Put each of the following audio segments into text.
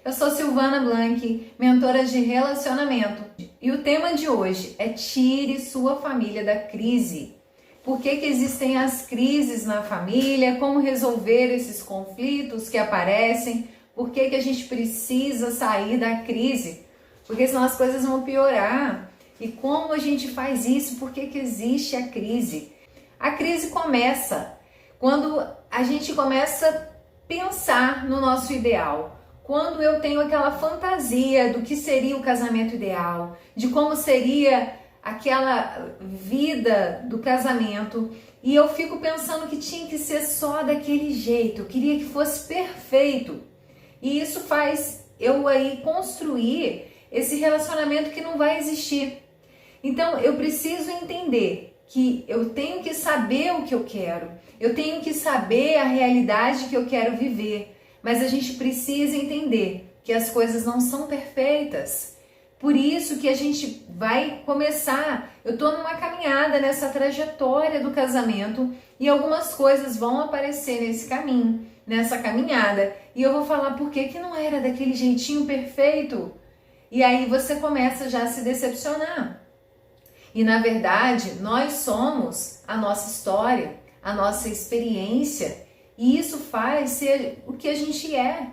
Eu sou Silvana Blanc, mentora de relacionamento, e o tema de hoje é tire sua família da crise. Por que existem as crises na família? Como resolver esses conflitos que aparecem? Por que a gente precisa sair da crise? Porque senão as coisas vão piorar. E como a gente faz isso? Por que existe a crise? A crise começa quando a gente começa a pensar no nosso ideal. Quando eu tenho aquela fantasia do que seria o casamento ideal, de como seria aquela vida do casamento, e eu fico pensando que tinha que ser só daquele jeito, eu queria que fosse perfeito. E isso faz eu aí construir esse relacionamento que não vai existir. Então eu preciso entender que eu tenho que saber o que eu quero, eu tenho que saber a realidade que eu quero viver, mas a gente precisa entender que as coisas não são perfeitas. Por isso que a gente vai começar, eu estou numa caminhada nessa trajetória do casamento e algumas coisas vão aparecer nesse caminho, nessa caminhada, e eu vou falar por que não era daquele jeitinho perfeito. E aí você começa já a se decepcionar. E na verdade, nós somos a nossa história, a nossa experiência, e isso faz ser o que a gente é.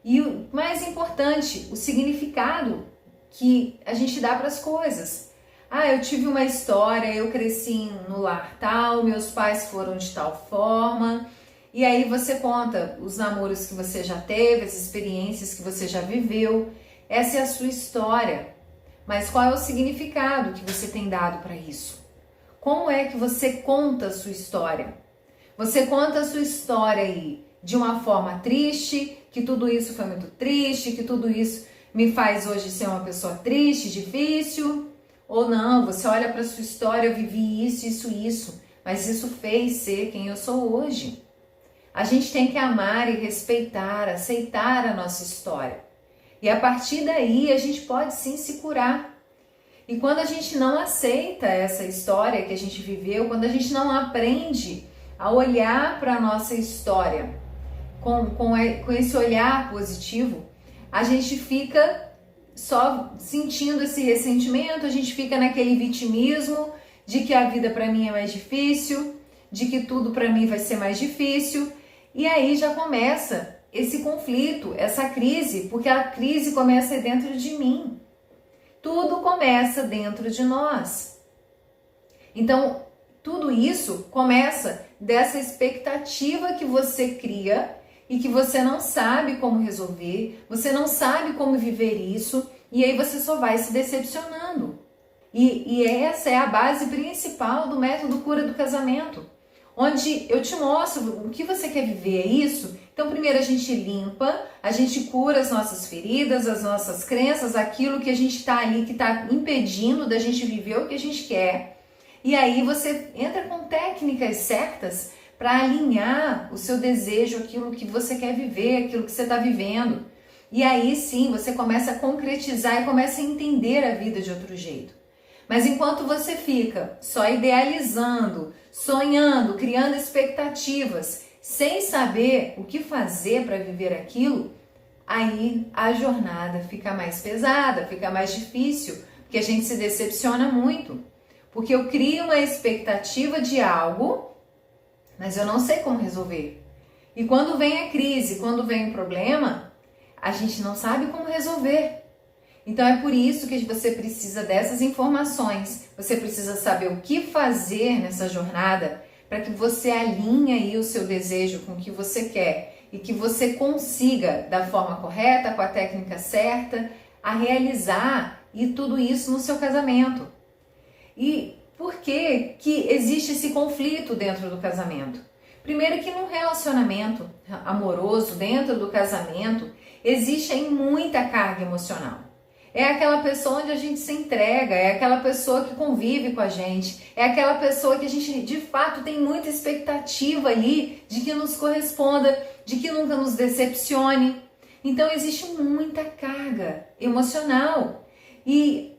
E o mais importante, o significado que a gente dá para as coisas. Ah, eu tive uma história, eu cresci no lar tal, meus pais foram de tal forma, e aí você conta os namoros que você já teve, as experiências que você já viveu. Essa é a sua história. Mas qual é o significado que você tem dado para isso? Como é que você conta a sua história? Você conta a sua história aí de uma forma triste, que tudo isso foi muito triste, que tudo isso me faz hoje ser uma pessoa triste, difícil? Ou não, você olha para a sua história, eu vivi isso, mas isso fez ser quem eu sou hoje. A gente tem que amar e respeitar, aceitar a nossa história. E a partir daí a gente pode sim se curar. E quando a gente não aceita essa história que a gente viveu, quando a gente não aprende a olhar para a nossa história com esse olhar positivo, a gente fica só sentindo esse ressentimento, a gente fica naquele vitimismo de que a vida para mim é mais difícil, de que tudo para mim vai ser mais difícil, e aí já começa esse conflito, essa crise, porque a crise começa dentro de mim. Tudo começa dentro de nós. Então, tudo isso começa dessa expectativa que você cria e que você não sabe como resolver, você não sabe como viver isso, e aí você só vai se decepcionando. E essa é a base principal do método cura do casamento, onde eu te mostro o que você quer viver, é isso? Então primeiro a gente limpa, a gente cura as nossas feridas, as nossas crenças, aquilo que a gente está ali, que está impedindo da gente viver o que a gente quer. E aí você entra com técnicas certas para alinhar o seu desejo, aquilo que você quer viver, aquilo que você está vivendo. E aí sim, você começa a concretizar e começa a entender a vida de outro jeito. Mas enquanto você fica só idealizando, sonhando, criando expectativas, sem saber o que fazer para viver aquilo, aí a jornada fica mais pesada, fica mais difícil, porque a gente se decepciona muito. Porque eu crio uma expectativa de algo, mas eu não sei como resolver. E quando vem a crise, quando vem o problema, a gente não sabe como resolver. Então é por isso que você precisa dessas informações, você precisa saber o que fazer nessa jornada para que você alinhe aí o seu desejo com o que você quer e que você consiga, da forma correta, com a técnica certa, a realizar e tudo isso no seu casamento. E por que existe esse conflito dentro do casamento? Primeiro que num relacionamento amoroso, dentro do casamento, existe aí muita carga emocional. É aquela pessoa onde a gente se entrega, é aquela pessoa que convive com a gente, é aquela pessoa que a gente de fato tem muita expectativa ali de que nos corresponda, de que nunca nos decepcione. Então existe muita carga emocional e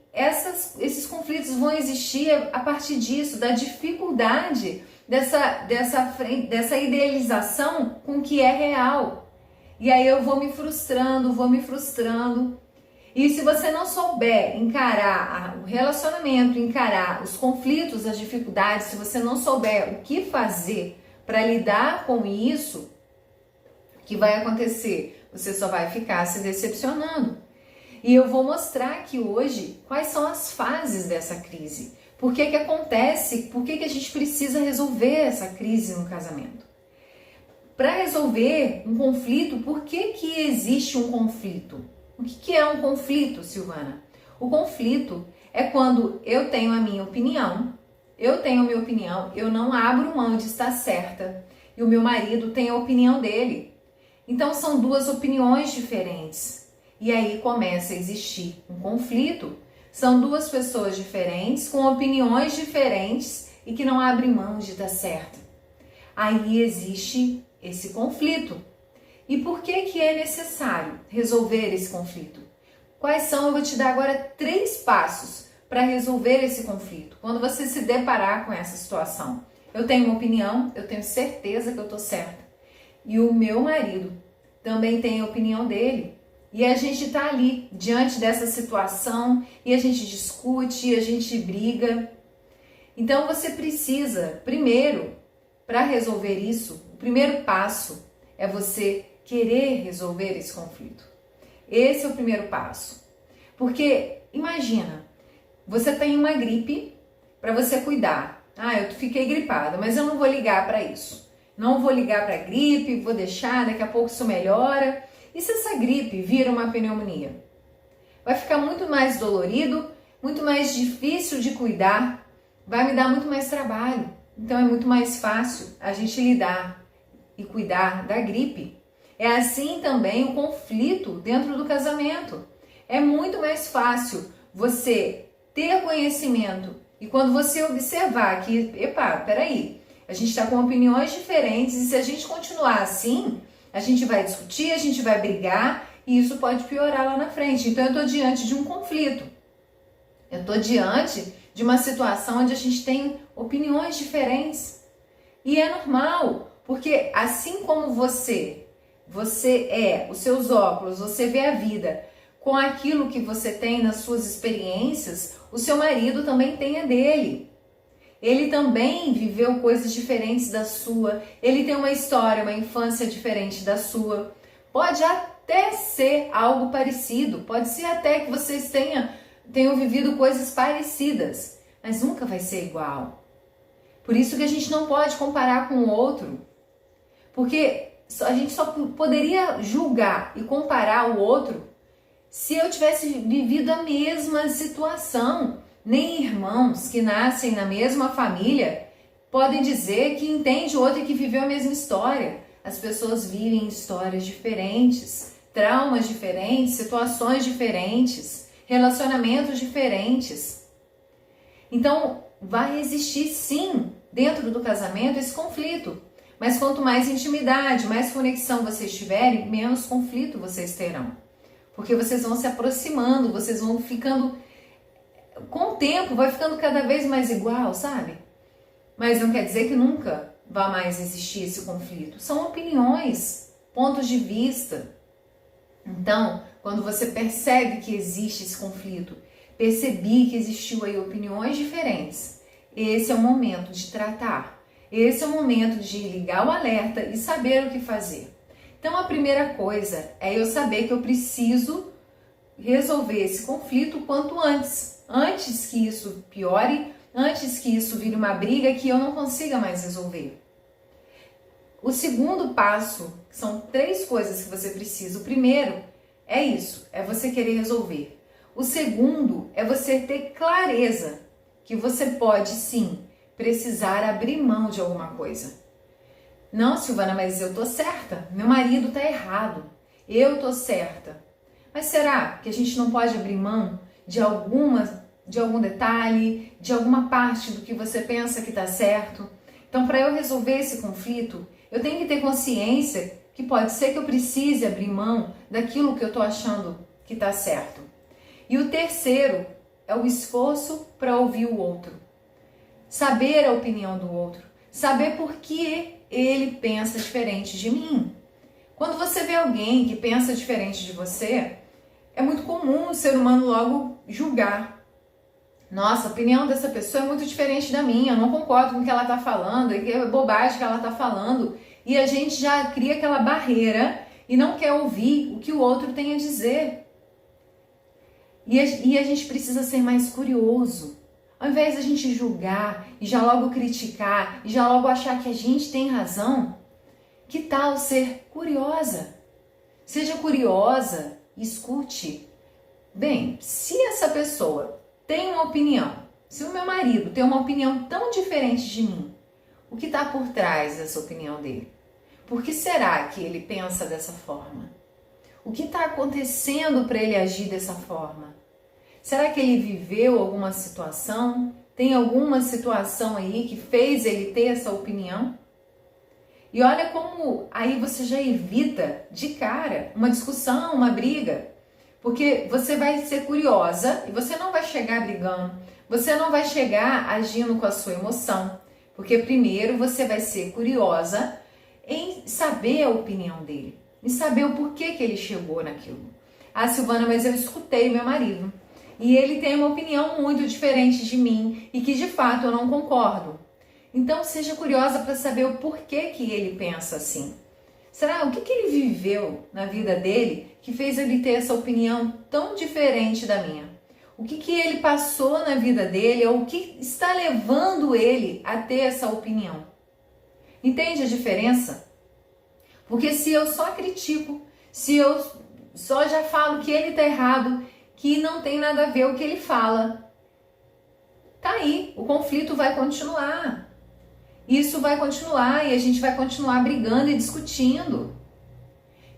esses conflitos vão existir a partir disso, da dificuldade dessa idealização com o que é real. E aí eu vou me frustrando, vou me frustrando. E se você não souber encarar o relacionamento, encarar os conflitos, as dificuldades, se você não souber o que fazer para lidar com isso, o que vai acontecer? Você só vai ficar se decepcionando. E eu vou mostrar aqui hoje quais são as fases dessa crise. Por que que acontece? Por que que a gente precisa resolver essa crise no casamento? Para resolver um conflito, por que que existe um conflito? O que é um conflito, Silvana? O conflito é quando eu tenho a minha opinião, eu não abro mão de estar certa, e o meu marido tem a opinião dele. Então são duas opiniões diferentes. E aí começa a existir um conflito. São duas pessoas diferentes, com opiniões diferentes e que não abrem mão de estar certa. Aí existe esse conflito. E por que que é necessário resolver esse conflito? Quais são? Eu vou te dar agora 3 passos para resolver esse conflito. Quando você se deparar com essa situação. Eu tenho uma opinião, eu tenho certeza que eu estou certa. E o meu marido também tem a opinião dele. E a gente está ali, diante dessa situação, e a gente discute, a gente briga. Então você precisa, primeiro, para resolver isso, o primeiro passo é você querer resolver esse conflito. Esse é o primeiro passo. Porque, imagina, você tem uma gripe para você cuidar. Ah, eu fiquei gripada, mas eu não vou ligar para isso. Não vou ligar para a gripe, vou deixar, daqui a pouco isso melhora. E se essa gripe vira uma pneumonia? Vai ficar muito mais dolorido, muito mais difícil de cuidar, vai me dar muito mais trabalho. Então é muito mais fácil a gente lidar e cuidar da gripe. É assim também o conflito dentro do casamento. É muito mais fácil você ter conhecimento e quando você observar que, peraí, a gente está com opiniões diferentes e se a gente continuar assim, a gente vai discutir, a gente vai brigar e isso pode piorar lá na frente. Então eu estou diante de um conflito. Eu estou diante de uma situação onde a gente tem opiniões diferentes. E é normal, porque assim como você é os seus óculos, você vê a vida com aquilo que você tem nas suas experiências, o seu marido também tem a dele. Ele também viveu coisas diferentes da sua, ele tem uma história, uma infância diferente da sua. Pode até ser algo parecido, pode ser até que vocês tenham vivido coisas parecidas, mas nunca vai ser igual. Por isso que a gente não pode comparar com o outro, porque a gente só poderia julgar e comparar o outro se eu tivesse vivido a mesma situação. Nem irmãos que nascem na mesma família podem dizer que entende o outro e que viveu a mesma história. As pessoas vivem histórias diferentes, traumas diferentes, situações diferentes, relacionamentos diferentes. Então, vai existir sim, dentro do casamento, esse conflito. Mas quanto mais intimidade, mais conexão vocês tiverem, menos conflito vocês terão. Porque vocês vão se aproximando, vocês vão ficando... Com o tempo vai ficando cada vez mais igual, sabe? Mas não quer dizer que nunca vai mais existir esse conflito. São opiniões, pontos de vista. Então, quando você percebe que existe esse conflito, percebi que existiu aí opiniões diferentes, esse é o momento de tratar. Esse é o momento de ligar o alerta e saber o que fazer. Então, a primeira coisa é eu saber que eu preciso resolver esse conflito o quanto antes. Antes que isso piore, antes que isso vire uma briga que eu não consiga mais resolver. O segundo passo, são 3 coisas que você precisa. O primeiro é isso, é você querer resolver. O segundo é você ter clareza que você pode sim precisar abrir mão de alguma coisa. Não, Silvana, mas eu tô certa, meu marido tá errado, eu tô certa. Mas será que a gente não pode abrir mão de algum detalhe, de alguma parte do que você pensa que está certo? Então, para eu resolver esse conflito, eu tenho que ter consciência que pode ser que eu precise abrir mão daquilo que eu estou achando que está certo. E o terceiro é o esforço para ouvir o outro. Saber a opinião do outro. Saber por que ele pensa diferente de mim. Quando você vê alguém que pensa diferente de você, é muito comum o ser humano logo julgar. Nossa, a opinião dessa pessoa é muito diferente da minha, eu não concordo com o que ela está falando, é bobagem que ela está falando. E a gente já cria aquela barreira e não quer ouvir o que o outro tem a dizer. E a gente precisa ser mais curioso. Ao invés de a gente julgar e já logo criticar e já logo achar que a gente tem razão, que tal ser curiosa? Seja curiosa, escute. Bem, se essa pessoa tem uma opinião, se o meu marido tem uma opinião tão diferente de mim, o que está por trás dessa opinião dele? Por que será que ele pensa dessa forma? O que está acontecendo para ele agir dessa forma? Será que ele viveu alguma situação? Tem alguma situação aí que fez ele ter essa opinião? E olha como aí você já evita de cara uma discussão, uma briga. Porque você vai ser curiosa e você não vai chegar brigando. Você não vai chegar agindo com a sua emoção. Porque primeiro você vai ser curiosa em saber a opinião dele. Em saber o porquê que ele chegou naquilo. Ah, Silvana, mas eu escutei meu marido. E ele tem uma opinião muito diferente de mim e que de fato eu não concordo. Então seja curiosa para saber o porquê que ele pensa assim. Será o que ele viveu na vida dele que fez ele ter essa opinião tão diferente da minha? O que ele passou na vida dele ou o que está levando ele a ter essa opinião? Entende a diferença? Porque se eu só critico, se eu só já falo que ele está errado, que não tem nada a ver o que ele fala, tá aí, o conflito vai continuar. Isso vai continuar e a gente vai continuar brigando e discutindo.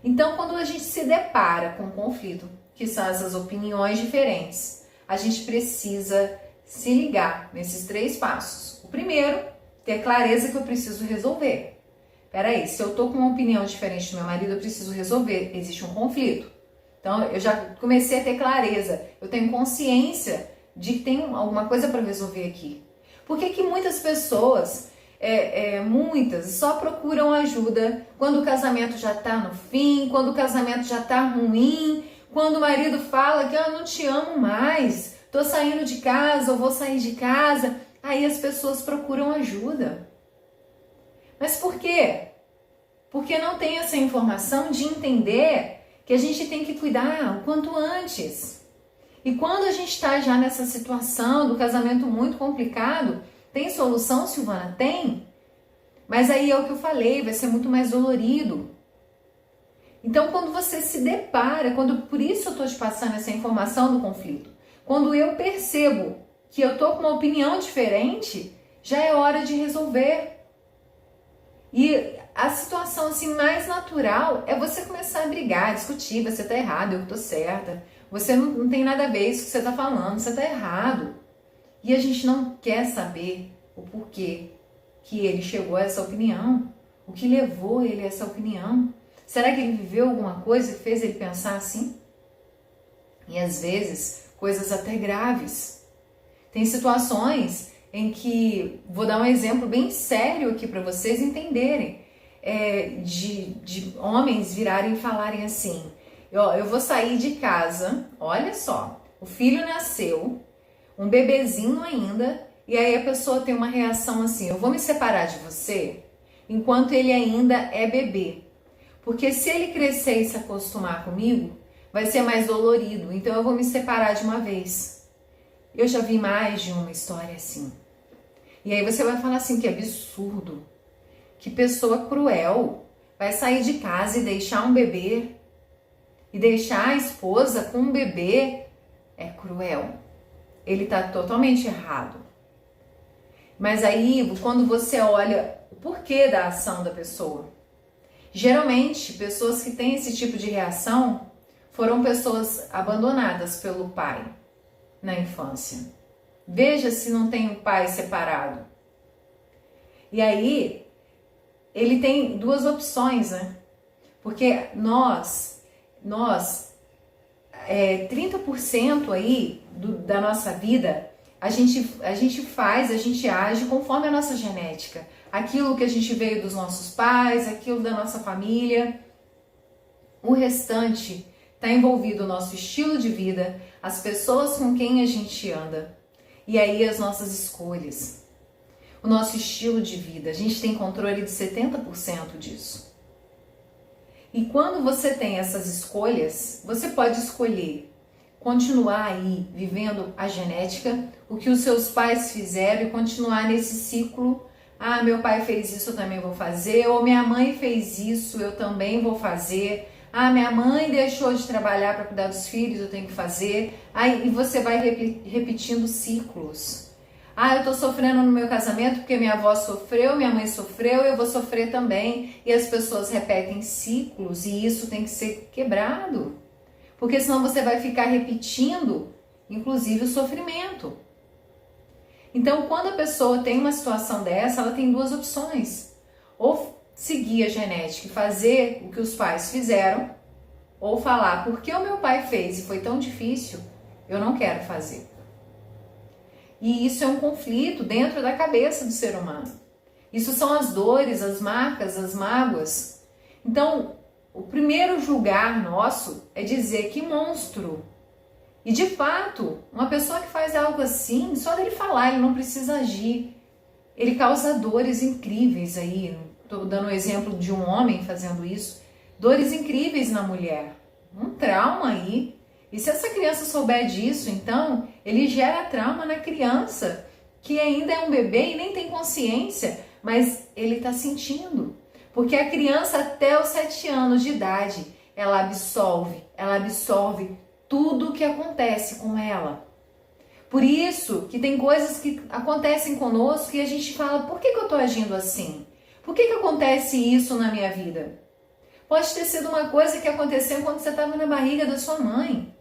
Então, quando a gente se depara com um conflito, que são essas opiniões diferentes, a gente precisa se ligar nesses 3 passos. O primeiro, ter clareza que eu preciso resolver. Peraí, se eu tô com uma opinião diferente do meu marido, eu preciso resolver. Existe um conflito. Então, eu já comecei a ter clareza. Eu tenho consciência de que tem alguma coisa para resolver aqui. Por que muitas pessoas... muitas só procuram ajuda quando o casamento já tá no fim, quando o casamento já tá ruim, quando o marido fala que eu não te amo mais, tô saindo de casa, ou vou sair de casa, aí as pessoas procuram ajuda. Mas por quê? Porque não tem essa informação de entender que a gente tem que cuidar o quanto antes. E quando a gente está já nessa situação do casamento muito complicado, tem solução, Silvana? Tem. Mas aí é o que eu falei, vai ser muito mais dolorido. Então, quando você se depara, por isso eu estou te passando essa informação do conflito, quando eu percebo que eu estou com uma opinião diferente, já é hora de resolver. E a situação assim mais natural é você começar a brigar, discutir, você está errado, eu estou certa, você não tem nada a ver isso que você está falando, você está errado. E a gente não quer saber o porquê que ele chegou a essa opinião, o que levou ele a essa opinião. Será que ele viveu alguma coisa que fez ele pensar assim? E às vezes, coisas até graves. Tem situações em que, vou dar um exemplo bem sério aqui para vocês entenderem, de homens virarem e falarem assim, eu vou sair de casa, olha só, o filho nasceu, um bebezinho ainda, e aí a pessoa tem uma reação assim, eu vou me separar de você enquanto ele ainda é bebê. Porque se ele crescer e se acostumar comigo, vai ser mais dolorido, então eu vou me separar de uma vez. Eu já vi mais de uma história assim. E aí você vai falar assim, que absurdo, que pessoa cruel, vai sair de casa e deixar um bebê, e deixar a esposa com um bebê, é cruel. Ele está totalmente errado. Mas aí, quando você olha o porquê da ação da pessoa, geralmente, pessoas que têm esse tipo de reação foram pessoas abandonadas pelo pai na infância. Veja se não tem um pai separado. E aí, ele tem 2 opções, né? Porque nós 30% aí da nossa vida, a gente faz, a gente age conforme a nossa genética. Aquilo que a gente veio dos nossos pais, aquilo da nossa família. O restante está envolvido o nosso estilo de vida, as pessoas com quem a gente anda e aí as nossas escolhas. O nosso estilo de vida, a gente tem controle de 70% disso. E quando você tem essas escolhas, você pode escolher continuar aí vivendo a genética, o que os seus pais fizeram e continuar nesse ciclo. Ah, meu pai fez isso, eu também vou fazer. Ou minha mãe fez isso, eu também vou fazer. Ah, minha mãe deixou de trabalhar para cuidar dos filhos, eu tenho que fazer. Aí você vai repetindo ciclos. Ah, eu tô sofrendo no meu casamento porque minha avó sofreu, minha mãe sofreu, eu vou sofrer também. E as pessoas repetem ciclos e isso tem que ser quebrado. Porque senão você vai ficar repetindo, inclusive, o sofrimento. Então, quando a pessoa tem uma situação dessa, ela tem duas opções. Ou seguir a genética e fazer o que os pais fizeram, ou falar, porque o meu pai fez e foi tão difícil, eu não quero fazer. E isso é um conflito dentro da cabeça do ser humano. Isso são as dores, as marcas, as mágoas. Então, o primeiro julgar nosso é dizer que monstro. E de fato, uma pessoa que faz algo assim, só dele falar, ele não precisa agir. Ele causa dores incríveis aí. Estou dando o exemplo de um homem fazendo isso. Dores incríveis na mulher. Um trauma aí. E se essa criança souber disso, então, ele gera trauma na criança, que ainda é um bebê e nem tem consciência, mas ele está sentindo. Porque a criança até os 7 anos de idade, ela absorve tudo o que acontece com ela. Por isso que tem coisas que acontecem conosco e a gente fala, por que eu estou agindo assim? Por que acontece isso na minha vida? Pode ter sido uma coisa que aconteceu quando você estava na barriga da sua mãe.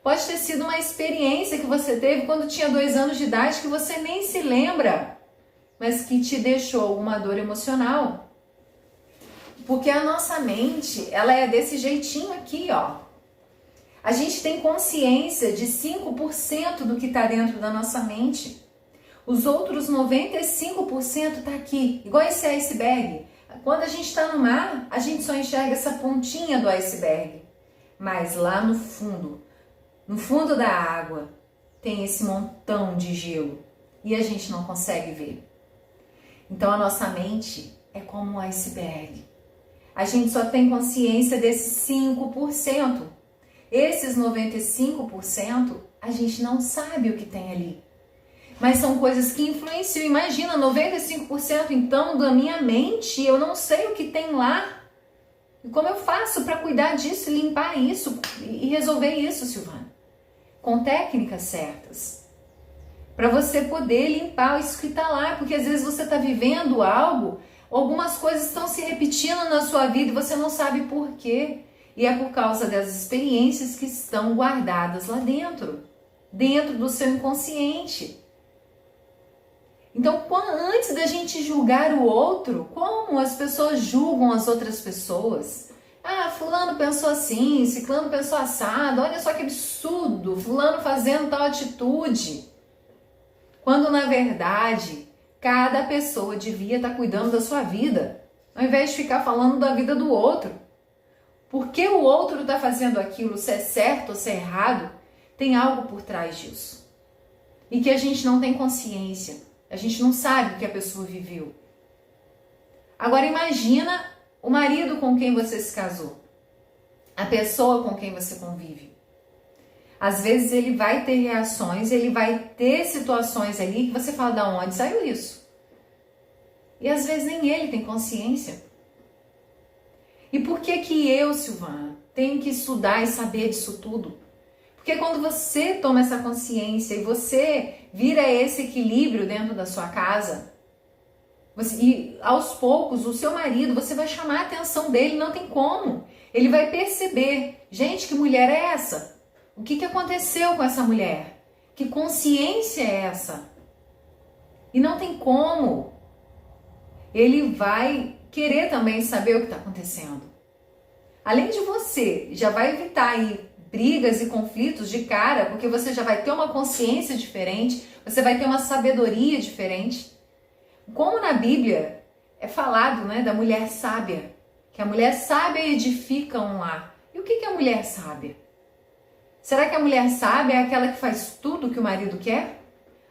Pode ter sido uma experiência que você teve quando tinha 2 anos de idade que você nem se lembra, mas que te deixou alguma dor emocional. Porque a nossa mente, ela é desse jeitinho aqui, ó. A gente tem consciência de 5% do que está dentro da nossa mente. Os outros 95% está aqui, igual esse iceberg. Quando a gente está no mar, a gente só enxerga essa pontinha do iceberg. Mas lá no fundo da água, tem esse montão de gelo e a gente não consegue ver. Então a nossa mente é como um iceberg. A gente só tem consciência desses 5%. Esses 95%, a gente não sabe o que tem ali. Mas são coisas que influenciam. Imagina, 95% então da minha mente, eu não sei o que tem lá. E como eu faço para cuidar disso, limpar isso e resolver isso, Silvana? Com técnicas certas. Para você poder limpar isso que está lá. Porque às vezes você está vivendo algo, algumas coisas estão se repetindo na sua vida e você não sabe por quê. E é por causa das experiências que estão guardadas lá dentro do seu inconsciente. Então, antes da gente julgar o outro, como as pessoas julgam as outras pessoas? Ah, fulano pensou assim, ciclano pensou assado, olha só que absurdo, fulano fazendo tal atitude. Quando, na verdade, cada pessoa devia estar cuidando da sua vida, ao invés de ficar falando da vida do outro. Porque o outro está fazendo aquilo, se é certo ou se é errado, tem algo por trás disso. E que a gente não tem consciência. A gente não sabe o que a pessoa viveu. Agora imagina o marido com quem você se casou. A pessoa com quem você convive. Às vezes ele vai ter reações, ele vai ter situações ali que você fala, da onde saiu isso? E às vezes nem ele tem consciência. E por que eu, Silvana, tenho que estudar e saber disso tudo? Porque quando você toma essa consciência e você vira esse equilíbrio dentro da sua casa, e aos poucos o seu marido, você vai chamar a atenção dele, não tem como. Ele vai perceber, gente, que mulher é essa? O que aconteceu com essa mulher? Que consciência é essa? E não tem como. Ele vai querer também saber o que está acontecendo. Além de você, já vai evitar aí brigas e conflitos de cara, porque você já vai ter uma consciência diferente, você vai ter uma sabedoria diferente. Como na Bíblia é falado, né, da mulher sábia, que a mulher sábia edifica um lar. E o que é a mulher sábia? Será que a mulher sábia é aquela que faz tudo que o marido quer?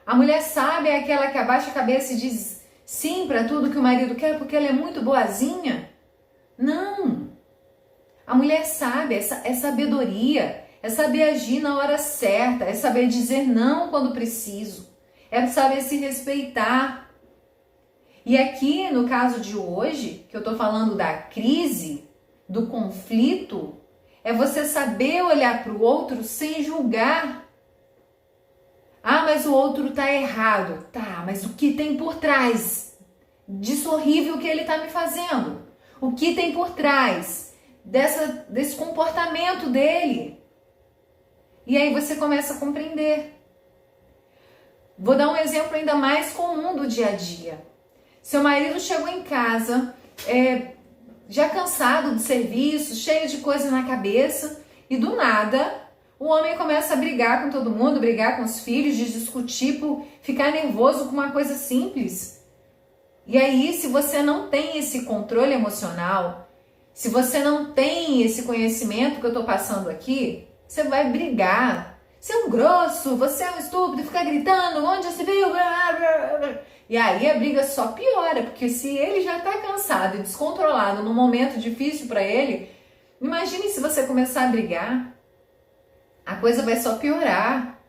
A mulher sábia é aquela que abaixa a cabeça e diz sim para tudo que o marido quer porque ela é muito boazinha? Não! A mulher sábia é sabedoria, é saber agir na hora certa, é saber dizer não quando preciso, é saber se respeitar. E aqui, no caso de hoje, que eu estou falando da crise, do conflito, é você saber olhar para o outro sem julgar. Ah, mas o outro tá errado. Tá, mas o que tem por trás disso horrível que ele tá me fazendo? O que tem por trás desse comportamento dele? E aí você começa a compreender. Vou dar um exemplo ainda mais comum do dia a dia. Seu marido chegou em casa, já cansado do serviço, cheio de coisa na cabeça, e do nada o homem começa a brigar com todo mundo, brigar com os filhos, discutir, ficar nervoso com uma coisa simples. E aí, se você não tem esse controle emocional, se você não tem esse conhecimento que eu estou passando aqui, você vai brigar. Você é um grosso, você é um estúpido, fica gritando, onde já se viu? E aí a briga só piora, porque se ele já está cansado e descontrolado num momento difícil para ele, imagine se você começar a brigar, a coisa vai só piorar.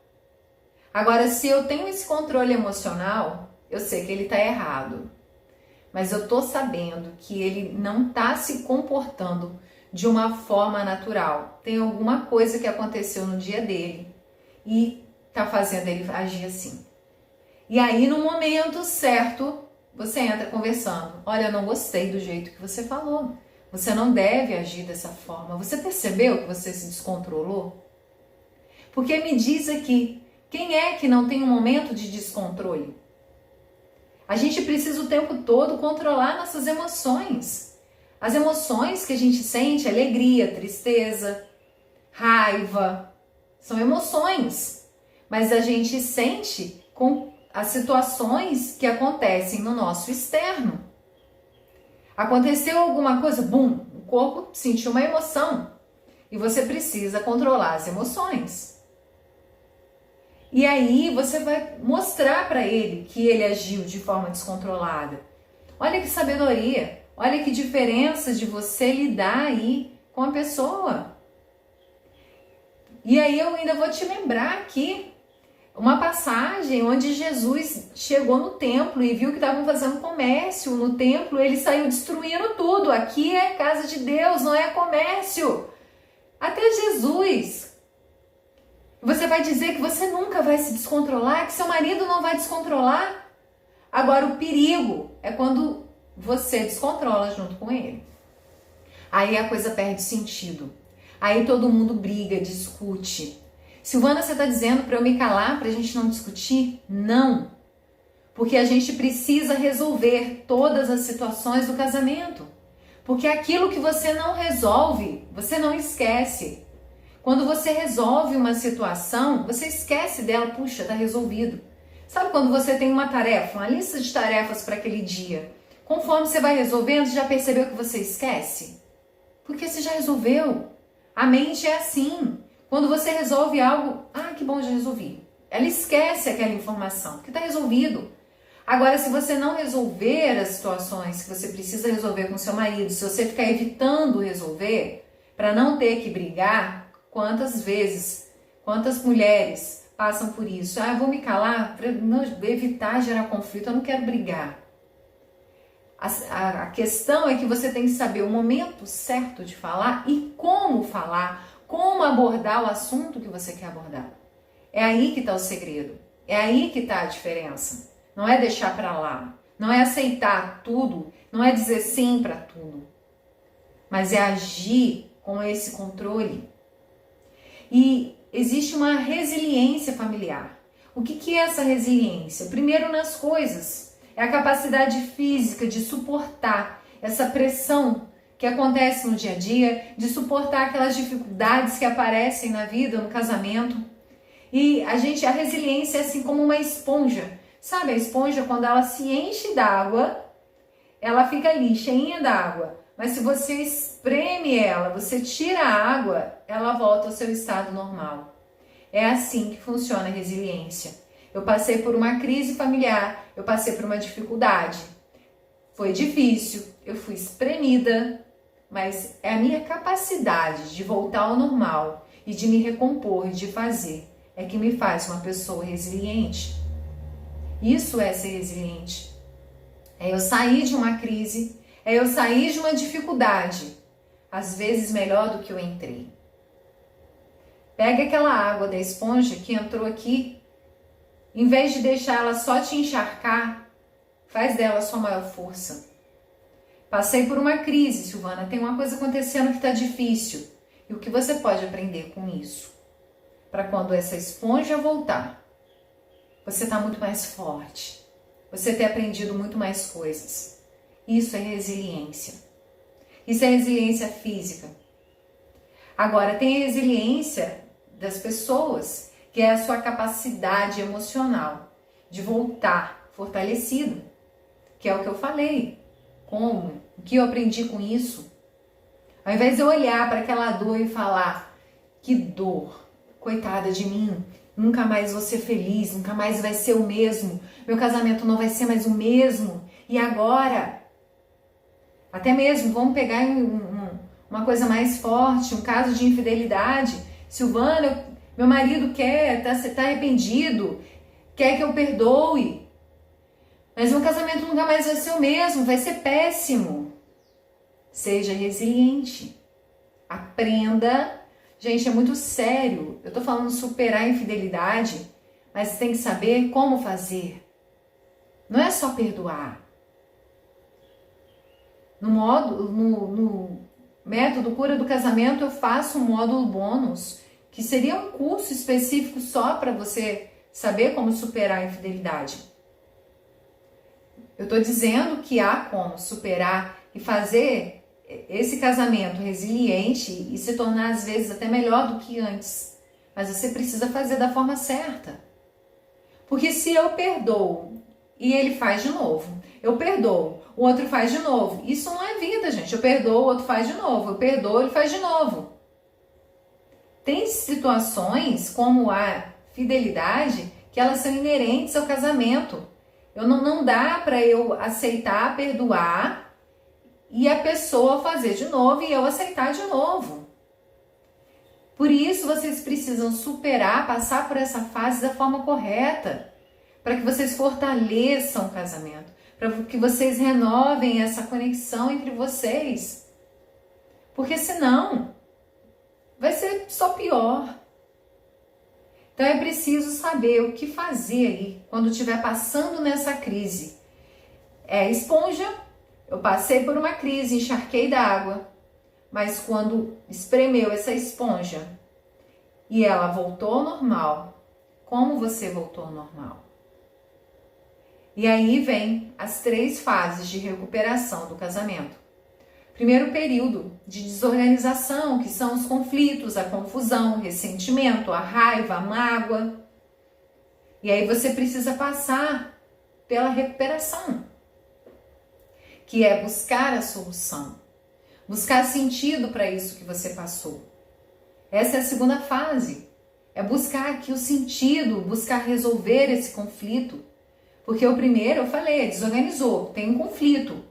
Agora, se eu tenho esse controle emocional, eu sei que ele está errado, mas eu tô sabendo que ele não está se comportando de uma forma natural. Tem alguma coisa que aconteceu no dia dele e tá fazendo ele agir assim. E aí, no momento certo, você entra conversando. Olha, eu não gostei do jeito que você falou. Você não deve agir dessa forma. Você percebeu que você se descontrolou? Porque me diz aqui, quem é que não tem um momento de descontrole? A gente precisa o tempo todo controlar nossas emoções. As emoções que a gente sente, alegria, tristeza, raiva, são emoções. Mas a gente sente com as situações que acontecem no nosso externo. Aconteceu alguma coisa, bum, o corpo sentiu uma emoção. E você precisa controlar as emoções. E aí você vai mostrar para ele que ele agiu de forma descontrolada. Olha que sabedoria, olha que diferença de você lidar aí com a pessoa. E aí eu ainda vou te lembrar aqui uma passagem onde Jesus chegou no templo e viu que estavam fazendo comércio no templo, ele saiu destruindo tudo. Aqui é casa de Deus, não é comércio. Até Jesus. Você vai dizer que você nunca vai se descontrolar, que seu marido não vai descontrolar? Agora, o perigo é quando você descontrola junto com ele. Aí a coisa perde sentido. Aí todo mundo briga, discute. Silvana, você está dizendo para eu me calar, para a gente não discutir? Não. Porque a gente precisa resolver todas as situações do casamento. Porque aquilo que você não resolve, você não esquece. Quando você resolve uma situação, você esquece dela, puxa, tá resolvido. Sabe quando você tem uma tarefa, uma lista de tarefas para aquele dia? Conforme você vai resolvendo, você já percebeu que você esquece? Porque você já resolveu. A mente é assim. Quando você resolve algo, que bom, já resolvi. Ela esquece aquela informação, porque está resolvido. Agora, se você não resolver as situações que você precisa resolver com seu marido, se você ficar evitando resolver, para não ter que brigar, quantas vezes, quantas mulheres passam por isso? Eu vou me calar para evitar gerar conflito, eu não quero brigar. A questão é que você tem que saber o momento certo de falar e como falar, como abordar o assunto que você quer abordar. É aí que está o segredo, é aí que está a diferença. Não é deixar para lá, não é aceitar tudo, não é dizer sim para tudo, mas é agir com esse controle. E existe uma resiliência familiar. O que é essa resiliência? Primeiro, nas coisas. É a capacidade física de suportar essa pressão que acontece no dia a dia, de suportar aquelas dificuldades que aparecem na vida, no casamento. E a resiliência é assim como uma esponja. Sabe a esponja, quando ela se enche d'água, ela fica ali, cheinha d'água. Mas se você espreme ela, você tira a água, ela volta ao seu estado normal. É assim que funciona a resiliência. Eu passei por uma crise familiar, eu passei por uma dificuldade. Foi difícil, eu fui espremida, mas é a minha capacidade de voltar ao normal e de me recompor e de fazer é que me faz uma pessoa resiliente. Isso é ser resiliente. É eu sair de uma crise, é eu sair de uma dificuldade, às vezes melhor do que eu entrei. Pega aquela água da esponja que entrou aqui, em vez de deixar ela só te encharcar, faz dela a sua maior força. Passei por uma crise, Silvana, tem uma coisa acontecendo que está difícil. E o que você pode aprender com isso? Para quando essa esponja voltar, você está muito mais forte. Você ter aprendido muito mais coisas. Isso é resiliência. Isso é resiliência física. Agora, tem a resiliência das pessoas, que é a sua capacidade emocional de voltar fortalecido, que é o que eu falei. Como? O que eu aprendi com isso? Ao invés de eu olhar para aquela dor e falar, que dor, coitada de mim, nunca mais vou ser feliz, nunca mais vai ser o mesmo, meu casamento não vai ser mais o mesmo, e agora? Até mesmo, vamos pegar uma coisa mais forte, um caso de infidelidade. Silvana, meu marido quer, tá arrependido, quer que eu perdoe, mas meu casamento nunca mais vai ser o mesmo, vai ser péssimo. Seja resiliente. Aprenda. Gente, é muito sério. Eu tô falando superar a infidelidade, mas você tem que saber como fazer. Não é só perdoar. No método Cura do Casamento, eu faço um módulo bônus, que seria um curso específico só para você saber como superar a infidelidade. Eu estou dizendo que há como superar e fazer esse casamento resiliente e se tornar às vezes até melhor do que antes. Mas você precisa fazer da forma certa. Porque se eu perdoo e ele faz de novo, eu perdoo, o outro faz de novo, isso não é vida, gente. Eu perdoo, o outro faz de novo, eu perdoo, ele faz de novo. Tem situações como a fidelidade que elas são inerentes ao casamento. Não dá para eu aceitar, perdoar e a pessoa fazer de novo e eu aceitar de novo. Por isso vocês precisam superar, passar por essa fase da forma correta, para que vocês fortaleçam o casamento, para que vocês renovem essa conexão entre vocês. Porque senão vai ser só pior. Então é preciso saber o que fazer aí quando estiver passando nessa crise. É esponja, eu passei por uma crise, encharquei d'água, mas quando espremeu essa esponja e ela voltou ao normal, como você voltou ao normal? E aí vem as 3 fases de recuperação do casamento. Primeiro período de desorganização, que são os conflitos, a confusão, o ressentimento, a raiva, a mágoa. E aí você precisa passar pela recuperação, que é buscar a solução, buscar sentido para isso que você passou. Essa é a segunda fase, é buscar aqui o sentido, buscar resolver esse conflito. Porque o primeiro, eu falei, desorganizou, tem um conflito.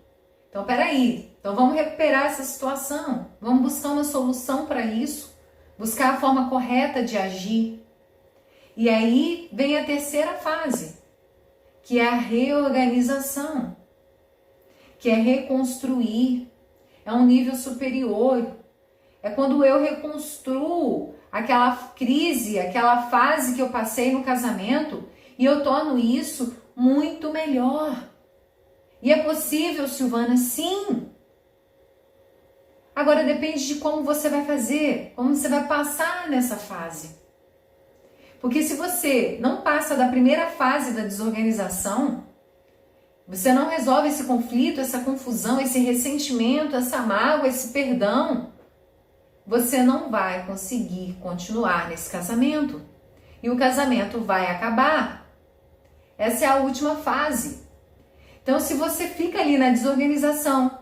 Então, peraí. Então vamos recuperar essa situação, vamos buscar uma solução para isso, buscar a forma correta de agir. E aí vem a terceira fase, que é a reorganização, que é reconstruir, é um nível superior. É quando eu reconstruo aquela crise, aquela fase que eu passei no casamento e eu torno isso muito melhor. E é possível, Silvana, sim. Agora depende de como você vai fazer, como você vai passar nessa fase. Porque se você não passa da primeira fase da desorganização, você não resolve esse conflito, essa confusão, esse ressentimento, essa mágoa, esse perdão, você não vai conseguir continuar nesse casamento. E o casamento vai acabar. Essa é a última fase. Então, se você fica ali na desorganização,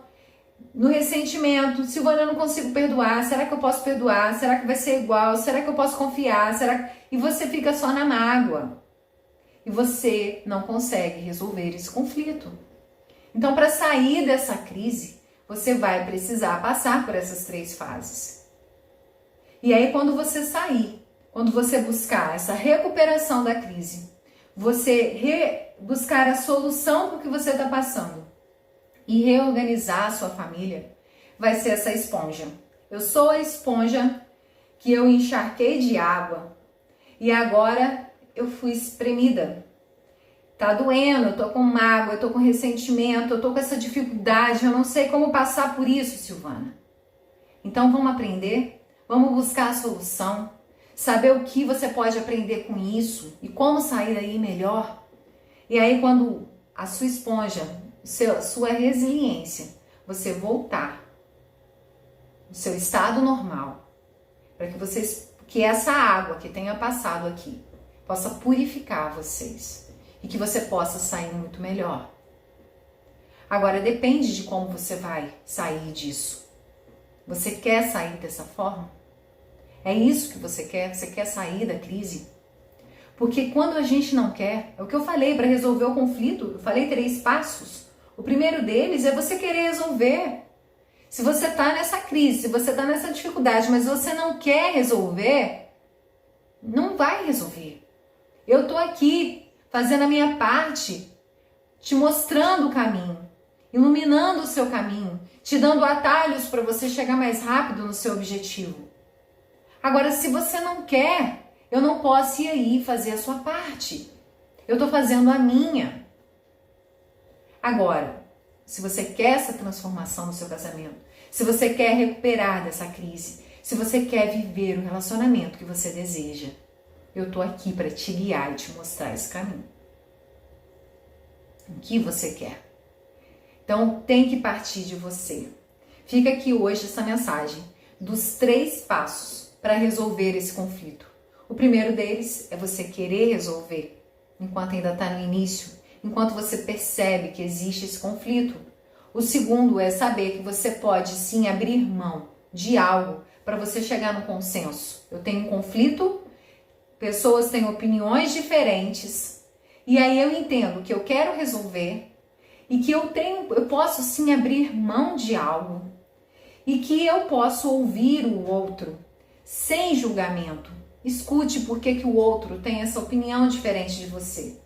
no ressentimento. Silvana, eu não consigo perdoar. Será que eu posso perdoar? Será que vai ser igual? Será que eu posso confiar? E você fica só na mágoa. E você não consegue resolver esse conflito. Então, para sair dessa crise, você vai precisar passar por essas 3 fases. E aí, quando você sair, quando você buscar essa recuperação da crise, você buscar a solução para o que você está passando e reorganizar a sua família, vai ser essa esponja. Eu sou a esponja que eu encharquei de água e agora eu fui espremida. Tá doendo, eu tô com mágoa, eu tô com ressentimento, eu tô com essa dificuldade, eu não sei como passar por isso, Silvana. Então vamos aprender, vamos buscar a solução, saber o que você pode aprender com isso e como sair daí melhor. E aí quando a sua esponja, sua resiliência, você voltar no seu estado normal, para que essa água que tenha passado aqui possa purificar vocês. E que você possa sair muito melhor. Agora, depende de como você vai sair disso. Você quer sair dessa forma? É isso que você quer? Você quer sair da crise? Porque quando a gente não quer, é o que eu falei para resolver o conflito, eu falei 3 passos. O primeiro deles é você querer resolver. Se você está nessa crise, se você está nessa dificuldade, mas você não quer resolver, não vai resolver. Eu estou aqui fazendo a minha parte, te mostrando o caminho, iluminando o seu caminho, te dando atalhos para você chegar mais rápido no seu objetivo. Agora, se você não quer, eu não posso ir aí fazer a sua parte. Eu estou fazendo a minha. Agora, se você quer essa transformação no seu casamento, se você quer recuperar dessa crise, se você quer viver o relacionamento que você deseja, eu tô aqui para te guiar e te mostrar esse caminho. O que você quer? Então tem que partir de você. Fica aqui hoje essa mensagem dos 3 passos para resolver esse conflito. O primeiro deles é você querer resolver enquanto ainda está no início, enquanto você percebe que existe esse conflito. O segundo é saber que você pode sim abrir mão de algo para você chegar no consenso. Eu tenho um conflito, pessoas têm opiniões diferentes, e aí eu entendo que eu quero resolver e que eu posso sim abrir mão de algo e que eu posso ouvir o outro sem julgamento. Escute por que o outro tem essa opinião diferente de você.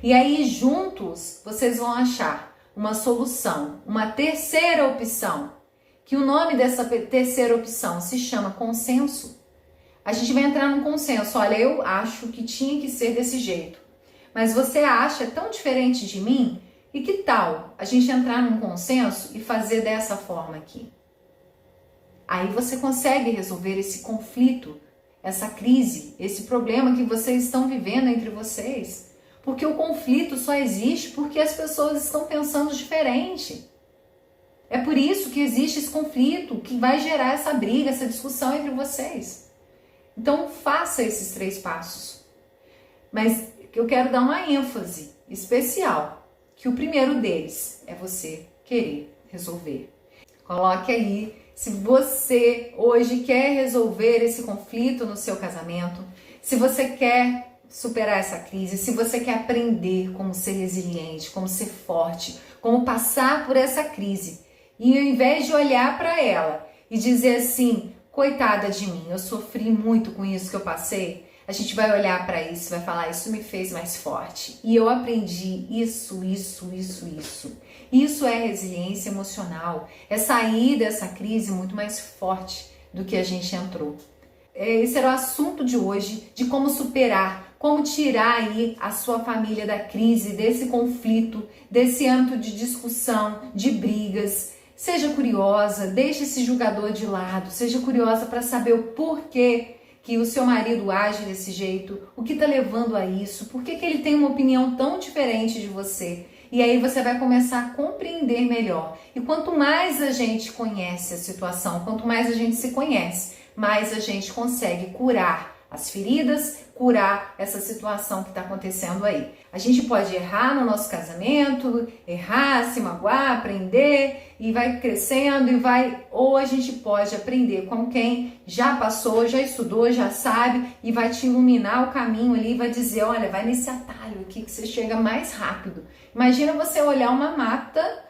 E aí juntos vocês vão achar uma solução, uma terceira opção, que o nome dessa terceira opção se chama consenso. A gente vai entrar num consenso. Olha, eu acho que tinha que ser desse jeito, mas você acha tão diferente de mim, e que tal a gente entrar num consenso e fazer dessa forma aqui? Aí você consegue resolver esse conflito, essa crise, esse problema que vocês estão vivendo entre vocês. Porque o conflito só existe porque as pessoas estão pensando diferente. É por isso que existe esse conflito, que vai gerar essa briga, essa discussão entre vocês. Então faça esses 3 passos. Mas eu quero dar uma ênfase especial, que o primeiro deles é você querer resolver. Coloque aí, se você hoje quer resolver esse conflito no seu casamento, se você quer superar essa crise, se você quer aprender como ser resiliente, como ser forte, como passar por essa crise, e ao invés de olhar para ela e dizer assim, coitada de mim, eu sofri muito com isso que eu passei, a gente vai olhar para isso e vai falar, isso me fez mais forte. E eu aprendi isso. Isso é resiliência emocional, é sair dessa crise muito mais forte do que a gente entrou. Esse era o assunto de hoje, de como superar, como tirar aí a sua família da crise, desse conflito, desse âmbito de discussão, de brigas. Seja curiosa, deixe esse julgador de lado, seja curiosa para saber o porquê que o seu marido age desse jeito, o que está levando a isso, por que ele tem uma opinião tão diferente de você. E aí você vai começar a compreender melhor. E quanto mais a gente conhece a situação, quanto mais a gente se conhece, mais a gente consegue curar as feridas, curar essa situação que está acontecendo aí. A gente pode errar no nosso casamento, errar, se magoar, aprender e vai crescendo ou a gente pode aprender com quem já passou, já estudou, já sabe e vai te iluminar o caminho ali, vai dizer, olha, vai nesse atalho aqui que você chega mais rápido. Imagina você olhar uma mata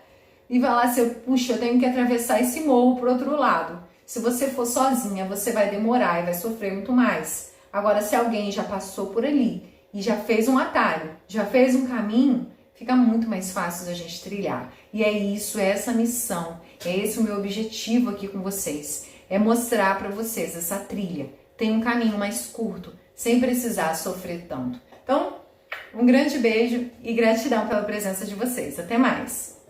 e falar assim, puxa, eu tenho que atravessar esse morro pro outro lado. Se você for sozinha, você vai demorar e vai sofrer muito mais. Agora, se alguém já passou por ali e já fez um atalho, já fez um caminho, fica muito mais fácil da gente trilhar. E é isso, é essa missão, é esse o meu objetivo aqui com vocês. É mostrar para vocês essa trilha. Tem um caminho mais curto, sem precisar sofrer tanto. Então, um grande beijo e gratidão pela presença de vocês. Até mais!